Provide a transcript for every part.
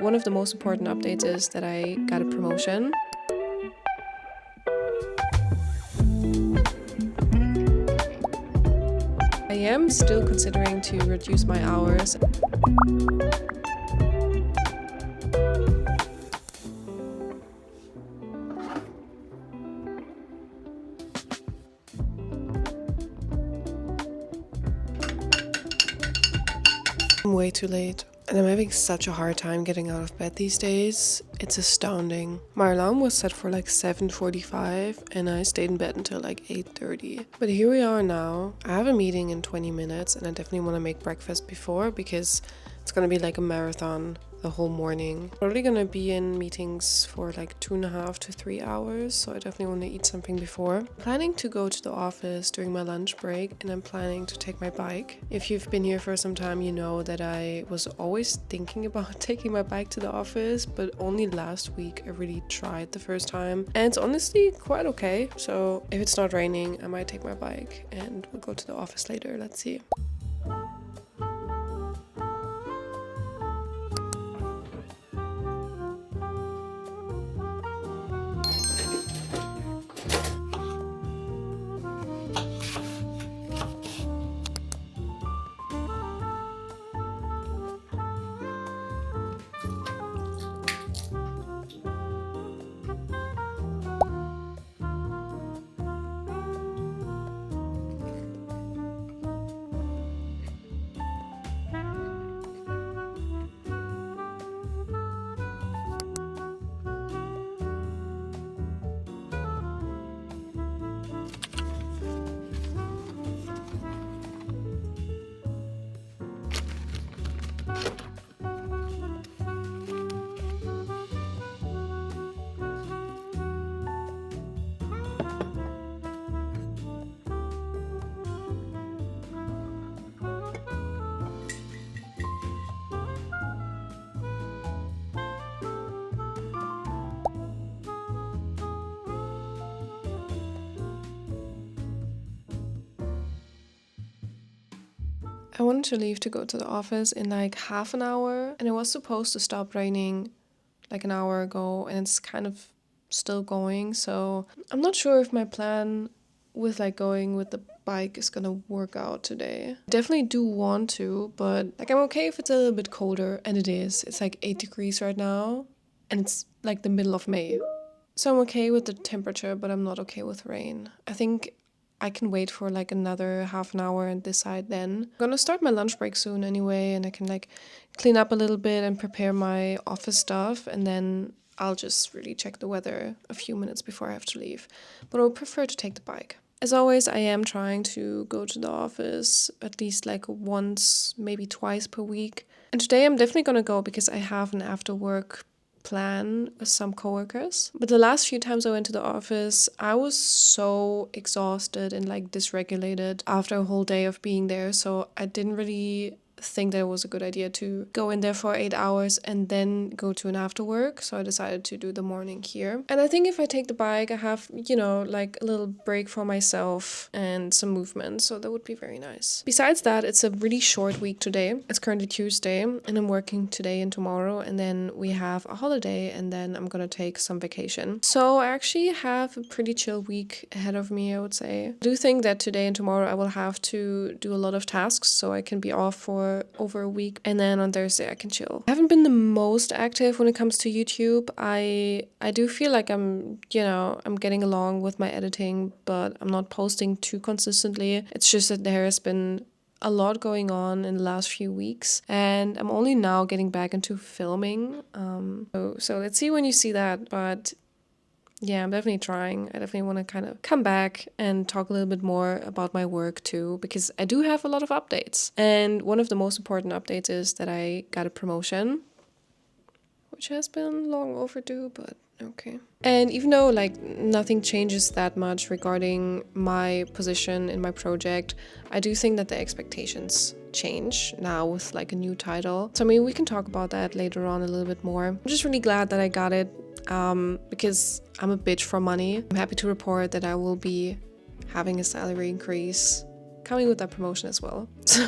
One of the most important updates is that I got a promotion. I am still considering to reduce my hours. I'm way too late. And I'm having such a hard time getting out of bed these days. It's astounding. My alarm was set for like 7:45 and I stayed in bed until like 8:30. But here we are now. I have a meeting in 20 minutes and I definitely want to make breakfast before because it's gonna be like a marathon the whole morning. Probably gonna be in meetings for like 2.5 to 3 hours, so I definitely want to eat something before. I'm planning to go to the office during my lunch break and I'm planning to take my bike. If you've been here for some time, you know that I was always thinking about taking my bike to the office, but only last week I really tried the first time and it's honestly quite okay. So if it's not raining, I might take my bike and we'll go to the office later. Let's see. I wanted to leave to go to the office in like half an hour and it was supposed to stop raining like an hour ago and it's kind of still going, so I'm not sure if my plan with like going with the bike is gonna work out today. I definitely do want to, but like I'm okay if it's a little bit colder, and it is. It's like 8 degrees right now and it's like the middle of May. So I'm okay with the temperature, but I'm not okay with rain. I think I can wait for like another half an hour and decide then. I'm gonna start my lunch break soon anyway, and I can like clean up a little bit and prepare my office stuff, and then I'll just really check the weather a few minutes before I have to leave. But I would prefer to take the bike. As always, I am trying to go to the office at least like once, maybe twice per week. And today I'm definitely gonna go because I have an after work plan with some coworkers. But the last few times I went to the office, I was so exhausted and like dysregulated after a whole day of being there. So I didn't really think that it was a good idea to go in there for 8 hours and then go to an after work. So I decided to do the morning here. And I think if I take the bike, I have, you know, like a little break for myself and some movement. So that would be very nice. Besides that, it's a really short week today. It's currently Tuesday and I'm working today and tomorrow. And then we have a holiday and then I'm gonna take some vacation. So I actually have a pretty chill week ahead of me, I would say. I do think that today and tomorrow I will have to do a lot of tasks so I can be off for over a week, and then on Thursday I can chill. I haven't been the most active when it comes to YouTube. I do feel like I'm getting along with my editing, but I'm not posting too consistently. It's just that there has been a lot going on in the last few weeks and I'm only now getting back into filming. So let's see when you see that, but yeah, I'm definitely trying. I definitely want to kind of come back and talk a little bit more about my work too, because I do have a lot of updates. And one of the most important updates is that I got a promotion, which has been long overdue, but okay. And even though like nothing changes that much regarding my position in my project, I do think that the expectations change now with like a new title. So I mean, we can talk about that later on a little bit more. I'm just really glad that I got it. Because I'm a bitch for money. I'm happy to report that I will be having a salary increase coming with that promotion as well. So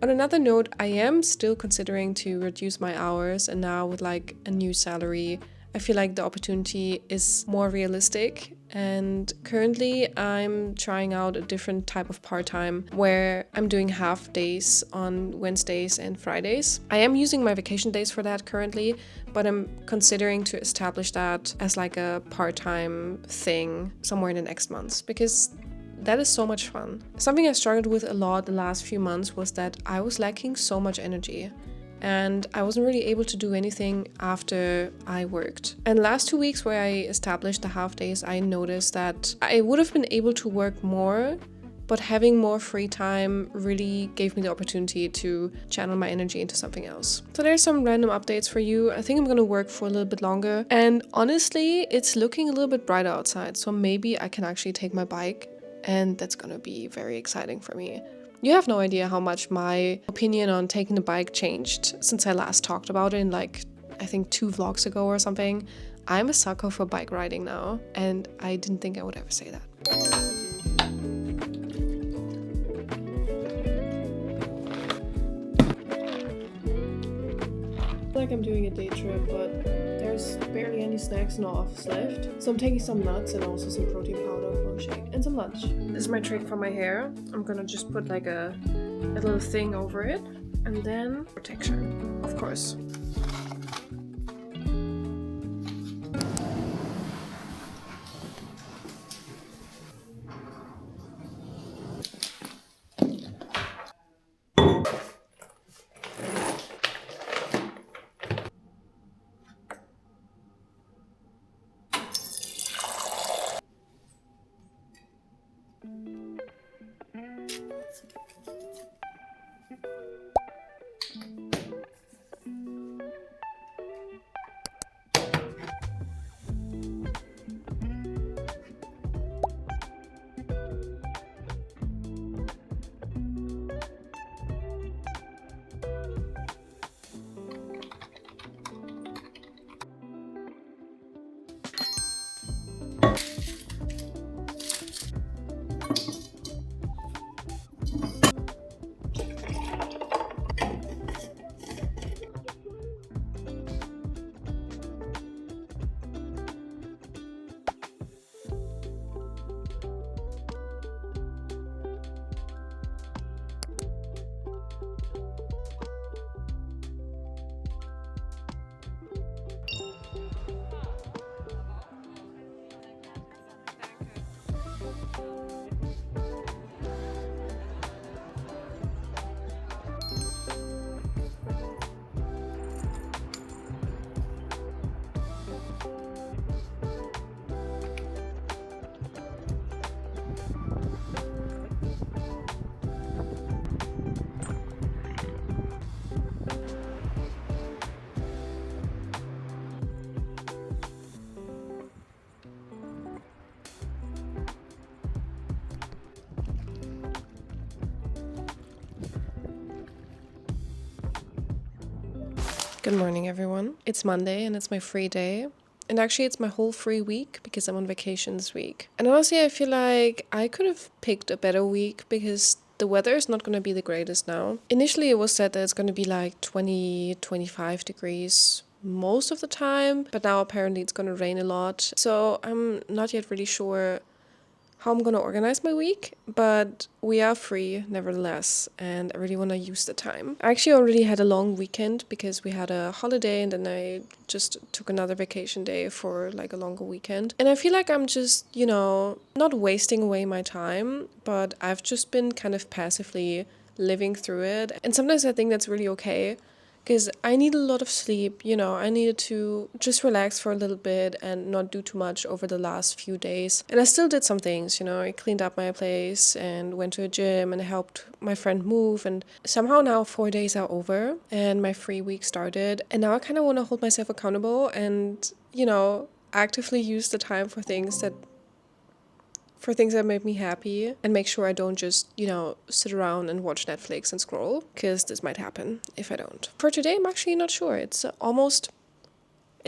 on another note, I am still considering to reduce my hours, and now with like a new salary, I feel like the opportunity is more realistic. And currently I'm trying out a different type of part-time where I'm doing half days on Wednesdays and Fridays. I am using my vacation days for that currently, but I'm considering to establish that as like a part-time thing somewhere in the next months, because that is so much fun. Something I struggled with a lot the last few months was that I was lacking so much energy, and I wasn't really able to do anything after I worked. And last 2 weeks where I established the half days, I noticed that I would have been able to work more, but having more free time really gave me the opportunity to channel my energy into something else. So there's some random updates for you. I think I'm gonna work for a little bit longer, and honestly, it's looking a little bit brighter outside, so maybe I can actually take my bike, and that's gonna be very exciting for me. You have no idea how much my opinion on taking the bike changed since I last talked about it in like, I think 2 vlogs ago or something. I'm a sucker for bike riding now, and I didn't think I would ever say that. Like I'm doing a day trip, but there's barely any snacks in the office left. So I'm taking some nuts and also some protein powder for a shake and some lunch. This is my trick for my hair. I'm gonna just put like a little thing over it, and then protection, of course. Good morning, everyone. It's Monday and it's my free day. And actually, it's my whole free week because I'm on vacation this week. And honestly, I feel like I could have picked a better week because the weather is not going to be the greatest now. Initially, it was said that it's going to be like 20, 25 degrees most of the time, but now apparently it's going to rain a lot. So I'm not yet really sure how I'm going to organize my week, but we are free nevertheless, and I really want to use the time. I actually already had a long weekend because we had a holiday, and then I just took another vacation day for like a longer weekend. And I feel like I'm just, not wasting away my time, but I've just been kind of passively living through it. And sometimes I think that's really okay, because I need a lot of sleep, I needed to just relax for a little bit and not do too much over the last few days. And I still did some things, I cleaned up my place and went to a gym and helped my friend move. And somehow now 4 days are over and my free week started. And now I kind of want to hold myself accountable and, actively use the time for things that make me happy, and make sure I don't just, sit around and watch Netflix and scroll, because this might happen if I don't. For today, I'm actually not sure. It's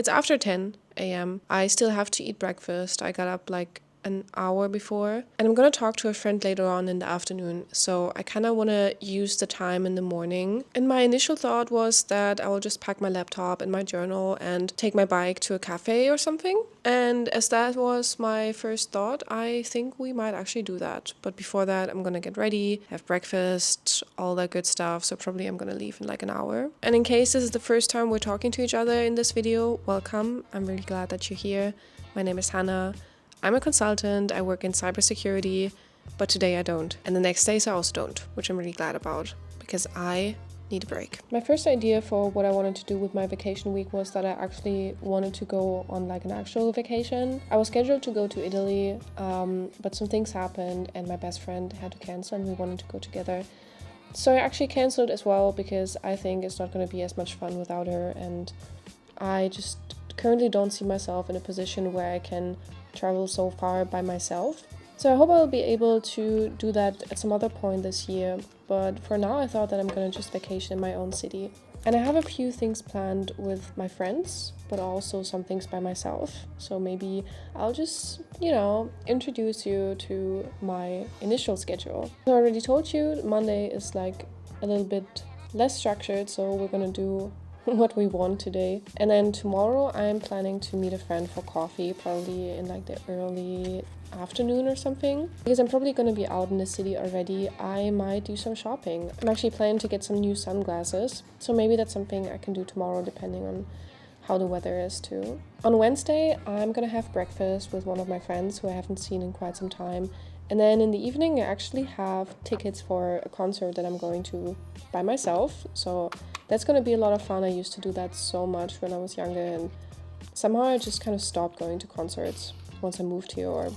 after 10 a.m. I still have to eat breakfast. I got up like an hour before, and I'm gonna talk to a friend later on in the afternoon, so I kind of want to use the time in the morning. And my initial thought was that I will just pack my laptop and my journal and take my bike to a cafe or something. And as that was my first thought, I think we might actually do that. But before that, I'm gonna get ready, have breakfast, all that good stuff, so probably I'm gonna leave in like an hour. And in case this is the first time we're talking to each other in this video, welcome. I'm really glad that you're here. My name is Hannah. I'm a consultant, I work in cybersecurity, but today I don't. And the next days I also don't, which I'm really glad about because I need a break. My first idea for what I wanted to do with my vacation week was that I actually wanted to go on like an actual vacation. I was scheduled to go to Italy, but some things happened and my best friend had to cancel and we wanted to go together. So I actually cancelled as well because I think it's not going to be as much fun without her, and I just currently don't see myself in a position where I can travel so far by myself. So I hope I'll be able to do that at some other point this year, but for now I thought that I'm gonna just vacation in my own city. And I have a few things planned with my friends, but also some things by myself. So maybe I'll just, introduce you to my initial schedule. I already told you Monday is like a little bit less structured, so we're gonna do what we want today. And then tomorrow I'm planning to meet a friend for coffee, probably in like the early afternoon or something, because I'm probably going to be out in the city already. I might do some shopping. I'm actually planning to get some new sunglasses, so maybe that's something I can do tomorrow depending on how the weather is too. On Wednesday I'm gonna have breakfast with one of my friends who I haven't seen in quite some time, and then in the evening I actually have tickets for a concert that I'm going to by myself, so that's gonna be a lot of fun. I used to do that so much when I was younger, and somehow I just kind of stopped going to concerts once I moved here, or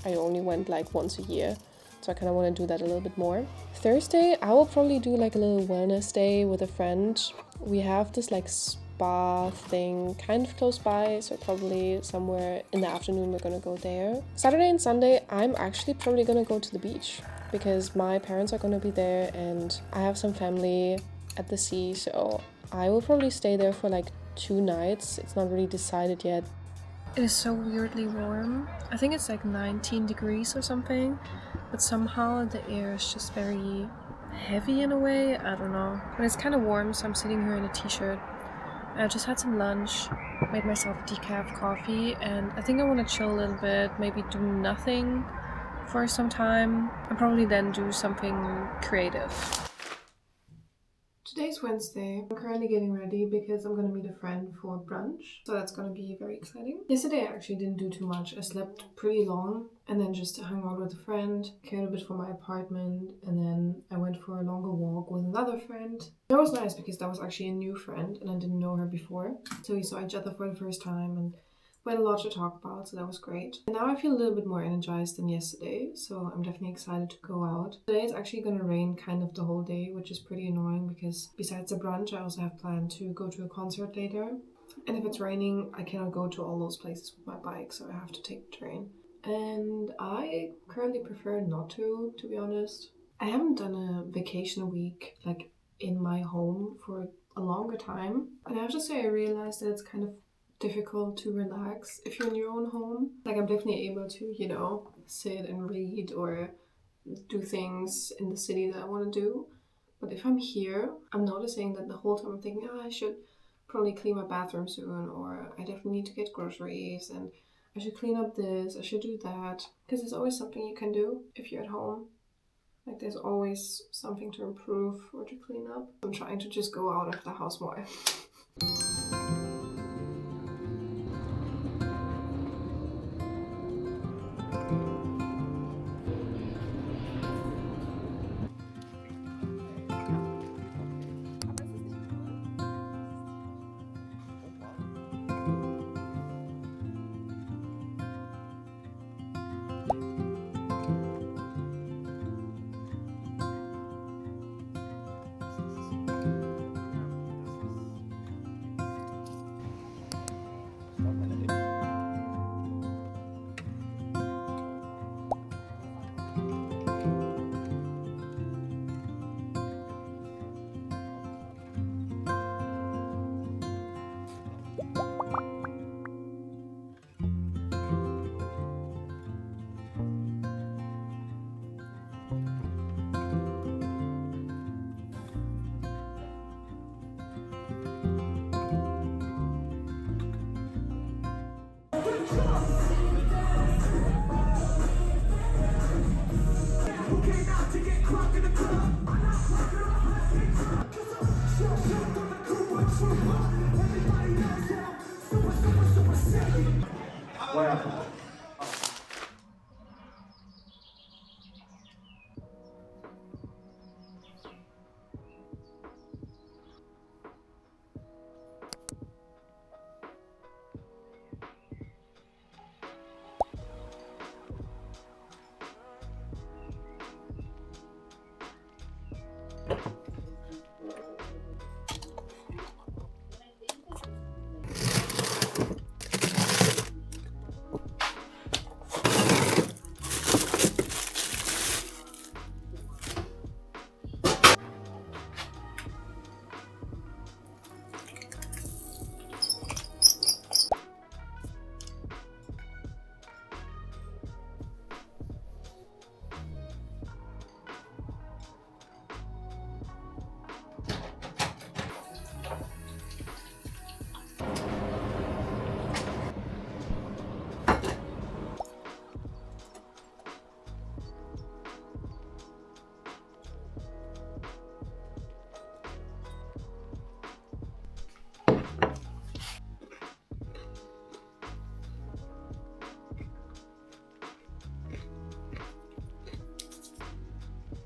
I only went like once a year. So I kind of want to do that a little bit more. Thursday, I will probably do like a little wellness day with a friend. We have this like spa thing kind of close by, so probably somewhere in the afternoon we're gonna go there. Saturday and Sunday, I'm actually probably gonna go to the beach because my parents are gonna be there and I have some family at the sea, so I will probably stay there for like 2 nights. It's not really decided yet. It is so weirdly warm. I think it's like 19 degrees or something, but somehow the air is just very heavy in a way. I don't know. But it's kind of warm, so I'm sitting here in a t-shirt. I just had some lunch, made myself a decaf coffee, and I think I want to chill a little bit, maybe do nothing for some time, and probably then do something creative. Today's Wednesday. I'm currently getting ready because I'm gonna meet a friend for brunch, so that's gonna be very exciting. Yesterday I actually didn't do too much. I slept pretty long and then just hung out with a friend, cared a bit for my apartment, and then I went for a longer walk with another friend. That was nice because that was actually a new friend and I didn't know her before. So we saw each other for the first time and we had a lot to talk about, so that was great. And now I feel a little bit more energized than yesterday, so I'm definitely excited to go out. Today it's actually gonna rain kind of the whole day, which is pretty annoying because besides the brunch, I also have planned to go to a concert later. And if it's raining, I cannot go to all those places with my bike, so I have to take the train. And I currently prefer not to be honest. I haven't done a vacation week like in my home for a longer time. And I have to say I realized that it's kind of difficult to relax if you're in your own home. Like I'm definitely able to, sit and read or do things in the city that I want to do. But if I'm here, I'm noticing that the whole time I'm thinking, I should probably clean my bathroom soon, or I definitely need to get groceries, and I should clean up this, I should do that. Because there's always something you can do if you're at home. Like there's always something to improve or to clean up. I'm trying to just go out of the house more.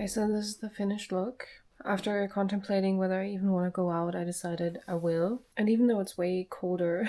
Okay, so this is the finished look. After contemplating whether I even want to go out, I decided I will. And even though it's way colder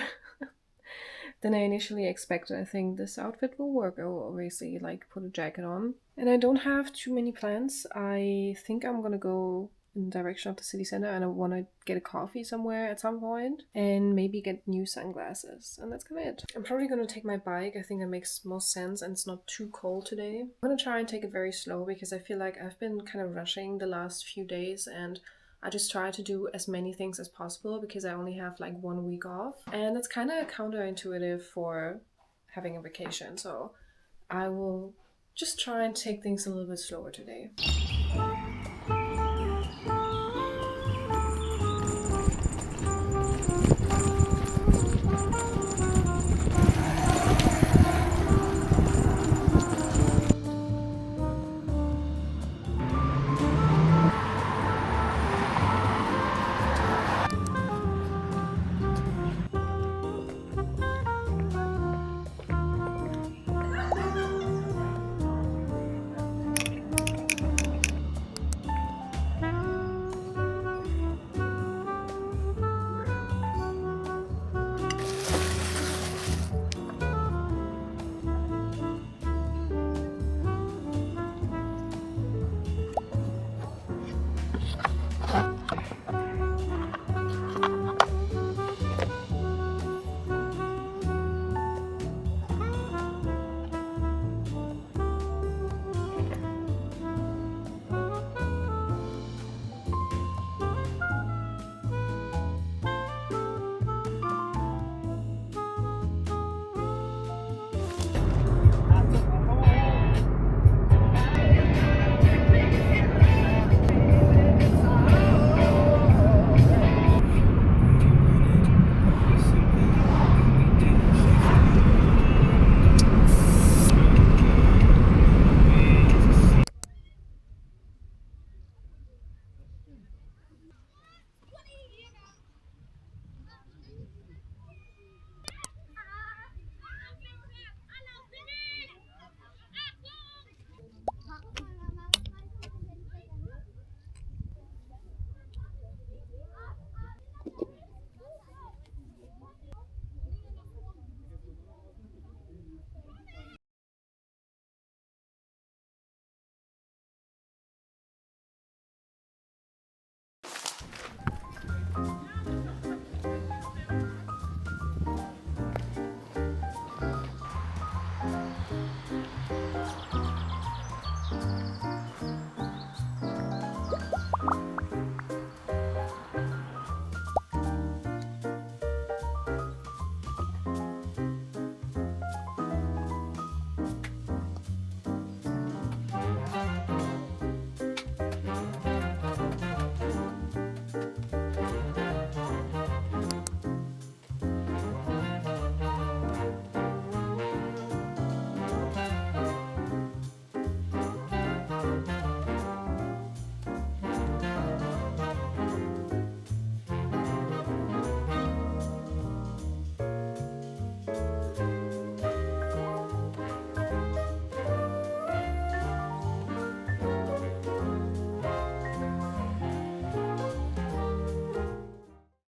than I initially expected, I think this outfit will work. I will obviously like put a jacket on. And I don't have too many plans. I think I'm gonna go in the direction of the city center and I want to get a coffee somewhere at some point and maybe get new sunglasses. And that's kind of it. I'm probably gonna take my bike. I think that makes most sense and it's not too cold today. I'm gonna try and take it very slow because I feel like I've been kind of rushing the last few days and I just try to do as many things as possible because I only have like 1 week off. And it's kind of counterintuitive for having a vacation. So I will just try and take things a little bit slower today.